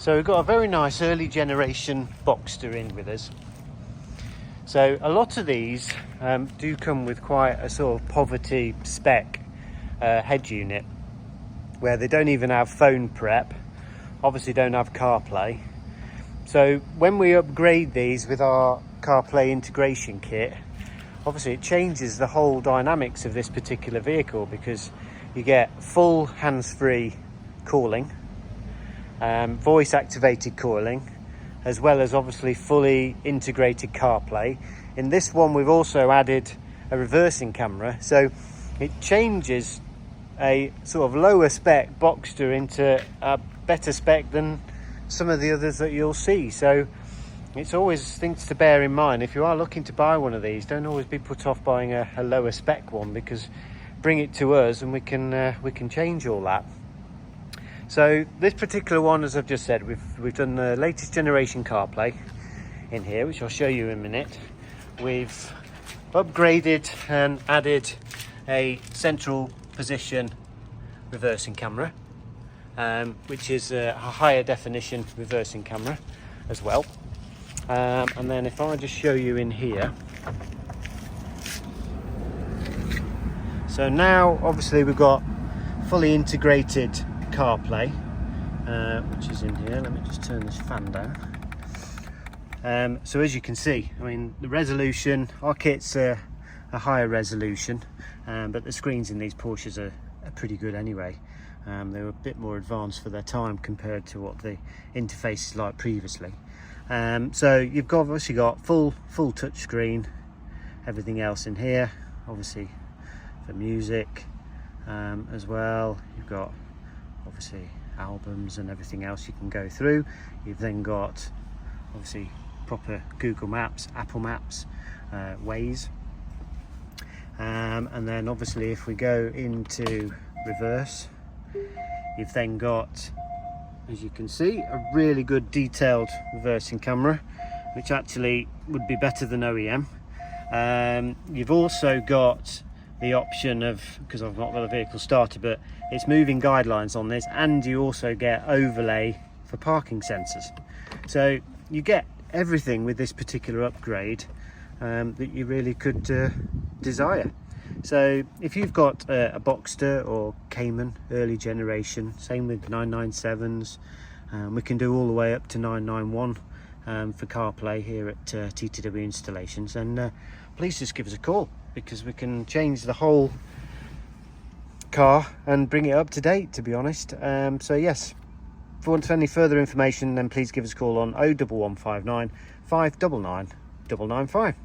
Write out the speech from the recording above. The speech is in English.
So we've got a very nice early generation Boxster in with us. So a lot of these do come with quite a sort of poverty spec head unit, where they don't even have phone prep, obviously don't have CarPlay. So when we upgrade these with our CarPlay integration kit, obviously it changes the whole dynamics of this particular vehicle, because you get full hands-free calling, voice activated calling, as well as obviously fully integrated CarPlay. In this one we've also added a reversing camera, so it changes a sort of lower spec Boxster into a better spec than some of the others that you'll see. So it's always things to bear in mind. If you are looking to buy one of these, don't always be put off buying a lower spec one, because bring it to us and we can change all that. So this particular one, as I've just said, we've done the latest generation CarPlay in here, which I'll show you in a minute. We've upgraded and added a central position reversing camera, which is a higher definition reversing camera as well. And then if I just show you in here, so now obviously we've got fully integrated CarPlay, which is in here. Let me just turn this fan down. So as you can see, I mean, the resolution, our kit's a higher resolution, but the screens in these Porsches are pretty good anyway. They were a bit more advanced for their time compared to what the interface is like previously. So you've obviously got full touch screen, everything else in here, obviously for music as well. You've got obviously albums and everything else you can go through. You've then got obviously proper Google Maps, Apple Maps, Waze, and then obviously if we go into reverse, you've then got, as you can see, a really good detailed reversing camera, which actually would be better than OEM. You've also got the option of, because I've not got the vehicle started, but it's moving guidelines on this, and you also get overlay for parking sensors. So you get everything with this particular upgrade that you really could desire. So if you've got a Boxster or Cayman early generation, same with 997s, we can do all the way up to 991 for CarPlay here at TTW Installations, and please just give us a call, because we can change the whole car and bring it up to date, to be honest. So yes, if you want any further information, then please give us a call on 01159 599 995.